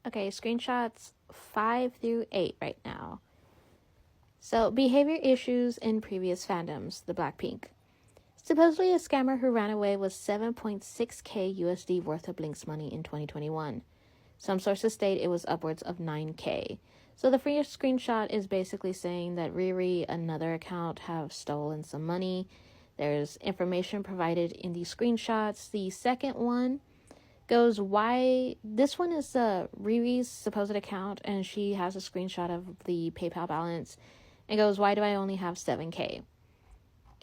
Okay, screenshots 5 through 8 right now. So, behavior issues in previous fandoms, the Blackpink. Supposedly a scammer who ran away with 7.6k USD worth of Blink's money in 2021. Some sources state it was upwards of 9k. So the first screenshot is basically saying that Riri, another account, have stolen some money. There's information provided in these screenshots. The second one goes, why this one is Riri's supposed account, and she has a screenshot of the PayPal balance. It goes, why do I only have 7k?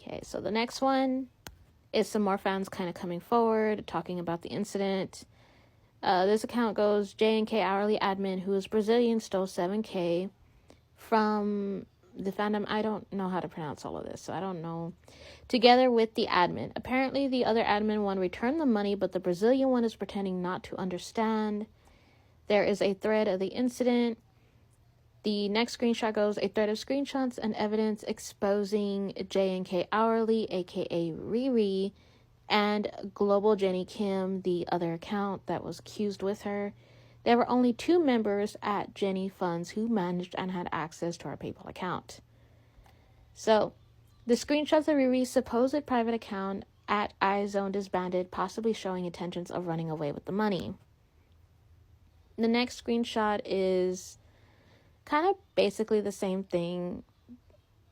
Okay, so the next one is some more fans kind of coming forward, talking about the incident. This account goes, J&K hourly admin who is Brazilian stole 7k from the fandom. I don't know how to pronounce all of this, so I don't know. Together with the admin. Apparently, the other admin one returned the money, but the Brazilian one is pretending not to understand. There is a thread of the incident. The next screenshot goes, a thread of screenshots and evidence exposing J&K hourly, aka Riri, and Global Jenny Kim, the other account that was accused with her. There were only 2 members at Jenny Funds who managed and had access to our PayPal account. So, the screenshots of Riri's supposed private account at iZone disbanded, possibly showing intentions of running away with the money. The next screenshot is kind of basically the same thing.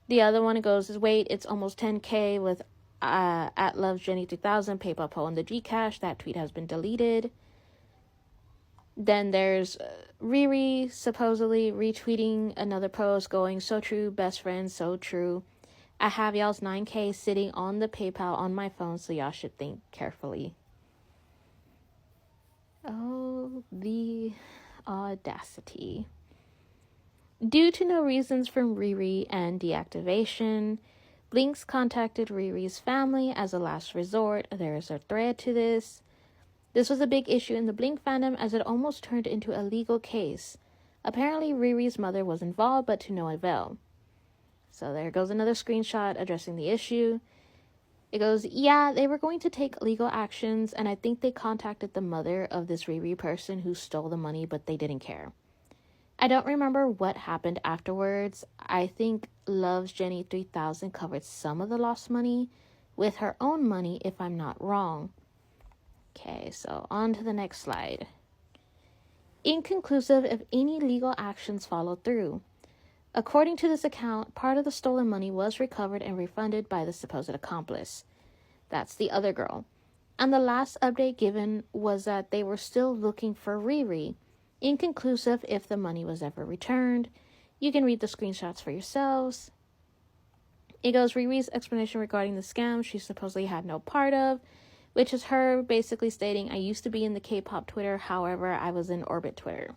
The other one goes, wait, it's almost 10k with at Loves Jenny 3000 PayPal Poll in the Gcash. That tweet has been deleted. Then there's Riri supposedly retweeting another post going, so true, best friend, so true. I have y'all's 9k sitting on the PayPal on my phone, so y'all should think carefully. Oh, the audacity. Due to no reasons from Riri and deactivation, Blinks contacted Riri's family as a last resort. There is a thread to this. This was a big issue in the Blink fandom as it almost turned into a legal case. Apparently, Riri's mother was involved, but to no avail. So there goes another screenshot addressing the issue. It goes, yeah, they were going to take legal actions, and I think they contacted the mother of this Riri person who stole the money, but they didn't care. I don't remember what happened afterwards. I think Loves Jenny 3000 covered some of the lost money with her own money, if I'm not wrong. Okay, so on to the next slide. Inconclusive if any legal actions followed through. According to this account, part of the stolen money was recovered and refunded by the supposed accomplice. That's the other girl. And the last update given was that they were still looking for Riri. Inconclusive if the money was ever returned. You can read the screenshots for yourselves. It goes, Riri's explanation regarding the scam she supposedly had no part of, which is her basically stating, I used to be in the K-pop Twitter, however, I was in Orbit Twitter.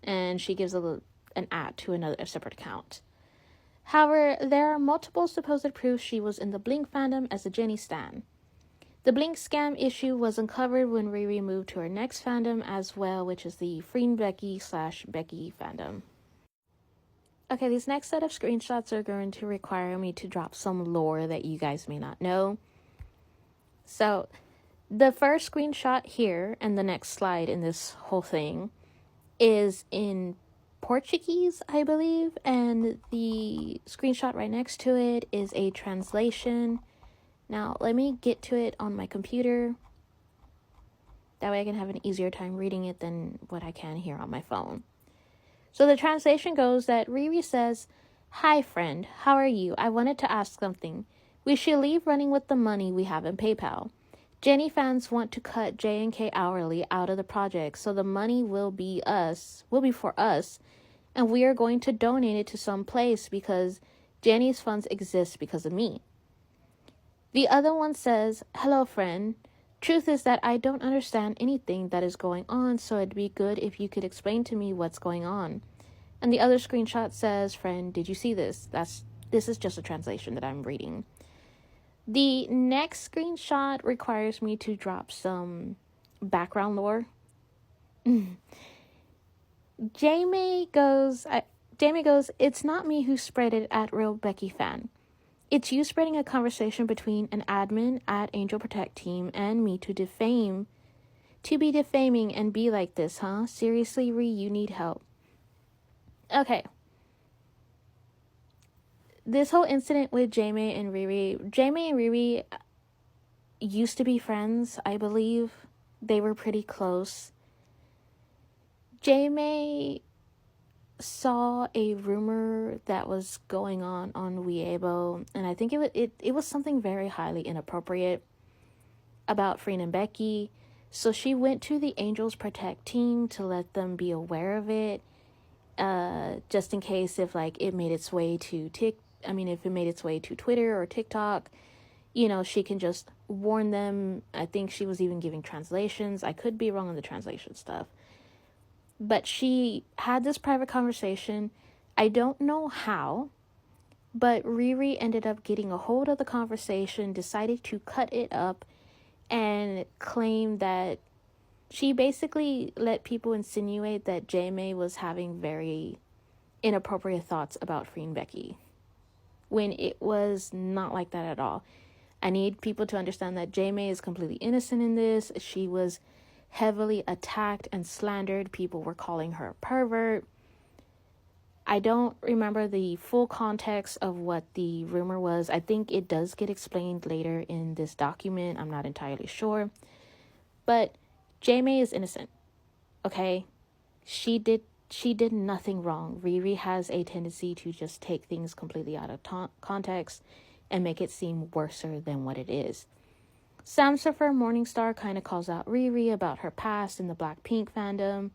And she gives an @ to a separate account. However, there are multiple supposed proofs she was in the Blink fandom as a Jenny stan. The Blink scam issue was uncovered when Riri moved to her next fandom as well, which is the Freen Becky / Becky fandom. Okay, these next set of screenshots are going to require me to drop some lore that you guys may not know. So, the first screenshot here and the next slide in this whole thing is in Portuguese, I believe, and the screenshot right next to it is a translation. Now, let me get to it on my computer. That way I can have an easier time reading it than what I can here on my phone. So the translation goes that Riri says, hi friend, how are you? I wanted to ask something. We should leave running with the money we have in PayPal. Jenny fans want to cut J&K hourly out of the project, so the money will be for us, and we are going to donate it to some place because Jenny's funds exist because of me. The other one says, hello friend. Truth is that I don't understand anything that is going on, so it'd be good if you could explain to me what's going on. And the other screenshot says, friend, did you see this? This is just a translation that I'm reading. The next screenshot requires me to drop some background lore. Jamie goes, it's not me who spread it at Real Becky Fan. It's you spreading a conversation between an admin at Angel Protect Team and me to defame To be defaming and be like this, huh? Seriously, Ree, you need help. Okay. This whole incident with Jamie and Riri used to be friends, I believe. They were pretty close. Jamie saw a rumor that was going on Weibo, and I think it was something very highly inappropriate about Freen and Becky. So she went to the Angels Protect team to let them be aware of it, just in case if like it made its way to if it made its way to Twitter or TikTok, she can just warn them. I think she was even giving translations. I could be wrong on the translation stuff. But she had this private conversation. I don't know how, but Riri ended up getting a hold of the conversation, decided to cut it up, and claimed that she basically let people insinuate that Jamie was having very inappropriate thoughts about Free and Becky, when it was not like that at all. I need people to understand that Jamie is completely innocent in this. She was heavily attacked and slandered. People were calling her a pervert. I don't remember the full context of what the rumor was. I think it does get explained later in this document. I'm not entirely sure. But Jamie is innocent. Okay? She did nothing wrong. Riri has a tendency to just take things completely out of context and make it seem worse than what it is. Sam Surfer Morningstar kind of calls out Riri about her past in the Blackpink fandom.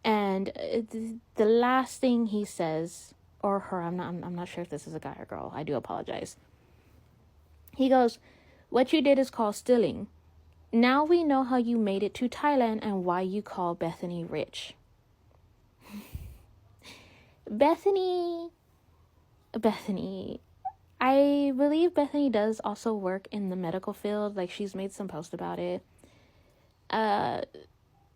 And the last thing he says, or her, I'm not sure if this is a guy or girl. I do apologize. He goes, "What you did is called stealing. Now we know how you made it to Thailand and why you call Bethany rich." Bethany, I believe Bethany does also work in the medical field. Like, she's made some posts about it.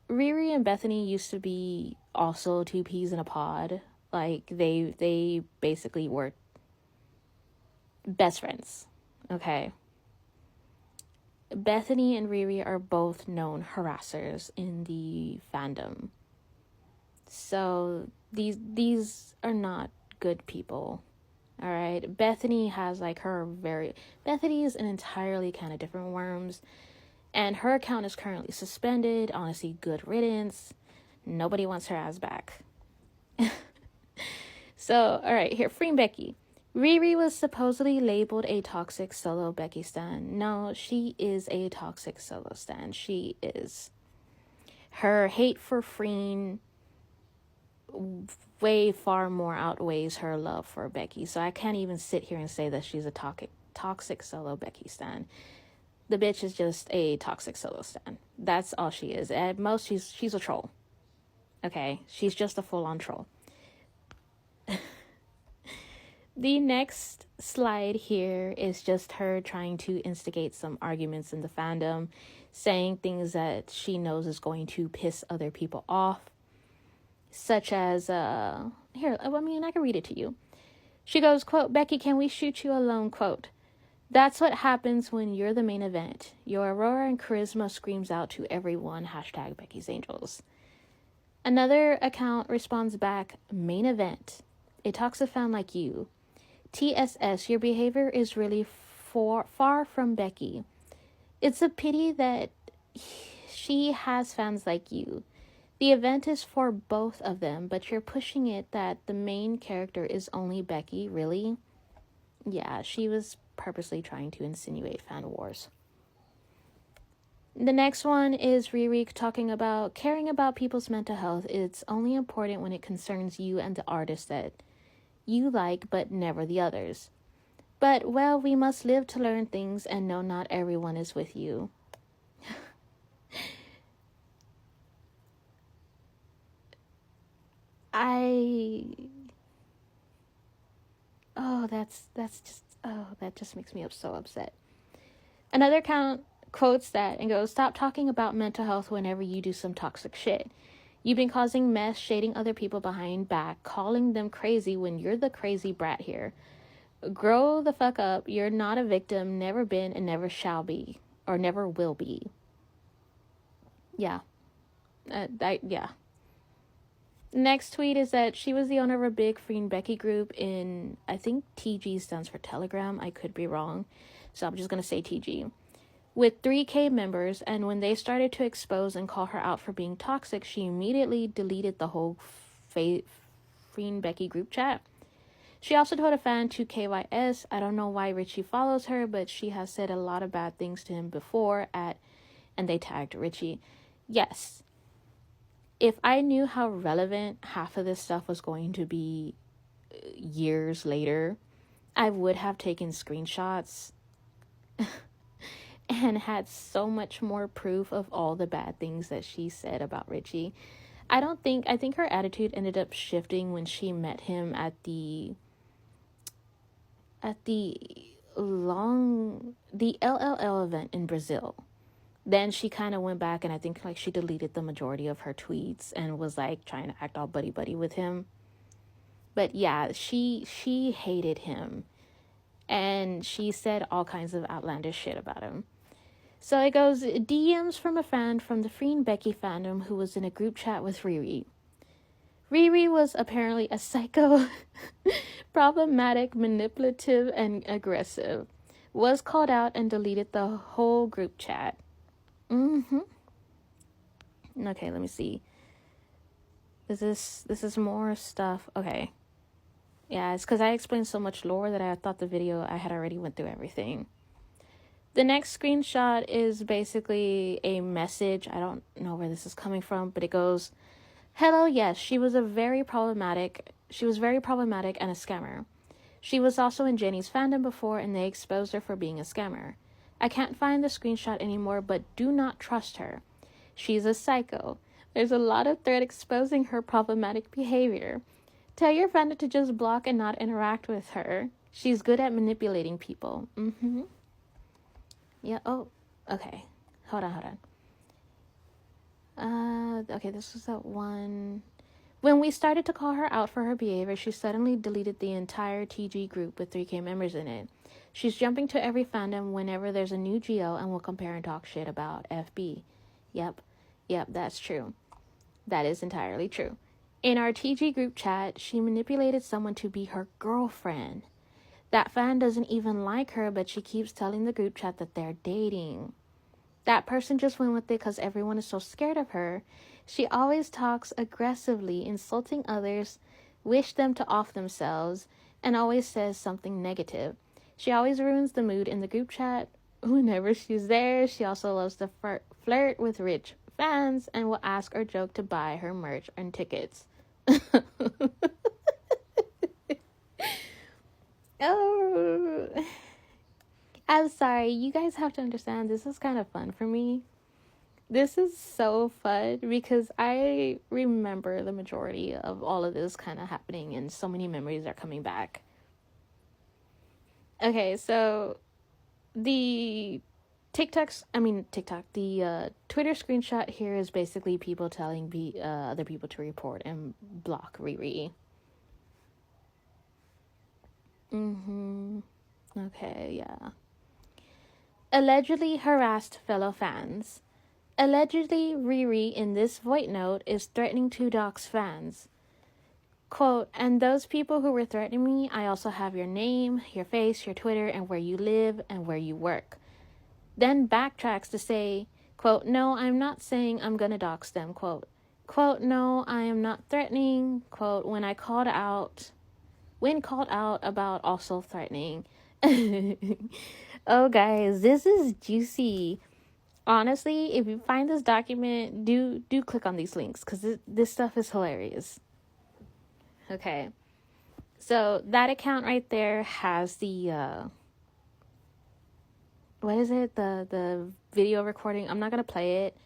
Riri and Bethany used to be also two peas in a pod. Like, they basically were best friends. Okay. Bethany and Riri are both known harassers in the fandom. So these are not good people. All right. Bethany has like Bethany is an entirely kind of different worms. And her account is currently suspended. Honestly, good riddance. Nobody wants her ass back. So, all right, here, Free Becky. Riri was supposedly labeled a toxic solo Becky stan. No, she is a toxic solo stan. She is. Her hate for Freen way far more outweighs her love for Becky. So I can't even sit here and say that she's a toxic solo Becky stan. The bitch is just a toxic solo stan. That's all she is. At most, she's a troll. Okay? She's just a full-on troll. The next slide here is just her trying to instigate some arguments in the fandom, saying things that she knows is going to piss other people off. Such as, I can read it to you. She goes, quote, "Becky, can we shoot you alone?" Quote, "That's what happens when you're the main event. Your aurora and charisma screams out to everyone. # Becky's Angels." Another account responds back, "Main event. A toxic fan like you. TSS, your behavior is really far from Becky. It's a pity that she has fans like you. The event is for both of them, but you're pushing it that the main character is only Becky, really?" Yeah, she was purposely trying to insinuate fan wars. The next one is Riri talking about caring about people's mental health. It's only important when it concerns you and the artist that you like, but never the others. But, well, we must live to learn things and know not everyone is with you. that just makes me so upset. Another account quotes that and goes, "Stop talking about mental health whenever you do some toxic shit. You've been causing mess, shading other people behind back, calling them crazy when you're the crazy brat here. Grow the fuck up. You're not a victim, never been, and never shall be, or never will be." Yeah. Yeah. Next tweet is that she was the owner of a big Free and Becky group in, I think TG stands for Telegram. I could be wrong. So I'm just going to say TG. With 3K members, and when they started to expose and call her out for being toxic, she immediately deleted the whole Free and Becky group chat. She also told a fan to KYS. I don't know why Richie follows her, but she has said a lot of bad things to him before and they tagged Richie. Yes. If I knew how relevant half of this stuff was going to be years later, I would have taken screenshots and had so much more proof of all the bad things that she said about Richie. I think her attitude ended up shifting when she met him at the LLL event in Brazil. Then she kind of went back and I think like she deleted the majority of her tweets and was like trying to act all buddy with him. But yeah, she hated him and she said all kinds of outlandish shit about him. So it goes, DMs from a fan from the Free and Becky fandom who was in a group chat with Riri. Riri was apparently a psycho, problematic, manipulative, and aggressive. Was called out and deleted the whole group chat. Okay, let me see. This is more stuff. Okay. Yeah, it's because I explained so much lore that I thought the video I had already went through everything. The next screenshot is basically a message. I don't know where this is coming from, but it goes, hello, yes, she was very problematic and a scammer. She was also in Jenny's fandom before and they exposed her for being a scammer. I can't find the screenshot anymore, but do not trust her. She's a psycho. There's a lot of thread exposing her problematic behavior. Tell your fandom to just block and not interact with her. She's good at manipulating people. Yeah, oh, okay. Hold on. Okay, this was that one. When we started to call her out for her behavior, she suddenly deleted the entire TG group with 3K members in it. She's jumping to every fandom whenever there's a new GL and will compare and talk shit about FB. Yep, that's true. That is entirely true. In our TG group chat, she manipulated someone to be her girlfriend. That fan doesn't even like her, but she keeps telling the group chat that they're dating. That person just went with it because everyone is so scared of her. She always talks aggressively, insulting others, wish them to off themselves, and always says something negative. She always ruins the mood in the group chat. Whenever she's there, she also loves to flirt with rich fans and will ask or joke to buy her merch and tickets. Oh, I'm sorry. You guys have to understand this is kind of fun for me. This is so fun because I remember the majority of all of this kind of happening and so many memories are coming back. Okay, so the Twitter screenshot here is basically people telling other people to report and block Riri. Okay, yeah. Allegedly harassed fellow fans. Allegedly, Riri, in this voice note, is threatening to dox fans. Quote, and those people who were threatening me, I also have your name, your face, your Twitter, and where you live and where you work. Then backtracks to say, quote, no, I'm not saying I'm gonna dox them, quote, no, I am not threatening, quote, when called out about also threatening. Oh, guys, this is juicy. Honestly, if you find this document, do click on these links because this stuff is hilarious. Okay, so that account right there has the what is it, the video recording. I'm not gonna play it,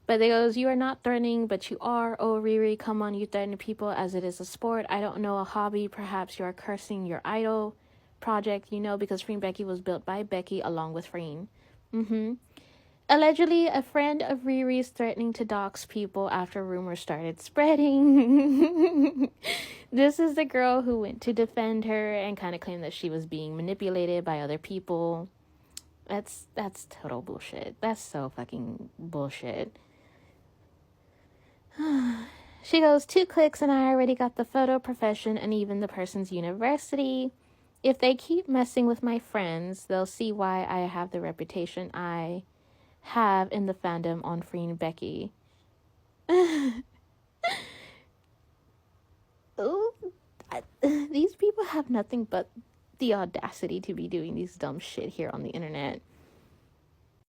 but it goes, you are not threatening, but you are. Oh, Riri, come on, you threaten people as it is a sport. I don't know, a hobby. Perhaps you are cursing your idol project, because Freen Becky was built by Becky along with Freen. Allegedly, a friend of Riri's threatening to dox people after rumors started spreading. This is the girl who went to defend her and kind of claimed that she was being manipulated by other people. That's total bullshit. That's so fucking bullshit. She goes, 2 clicks and I already got the photo profession and even the person's university. If they keep messing with my friends, they'll see why I have the reputation I have in the fandom on freeing Becky. Ooh, these people have nothing but the audacity to be doing these dumb shit here on the internet.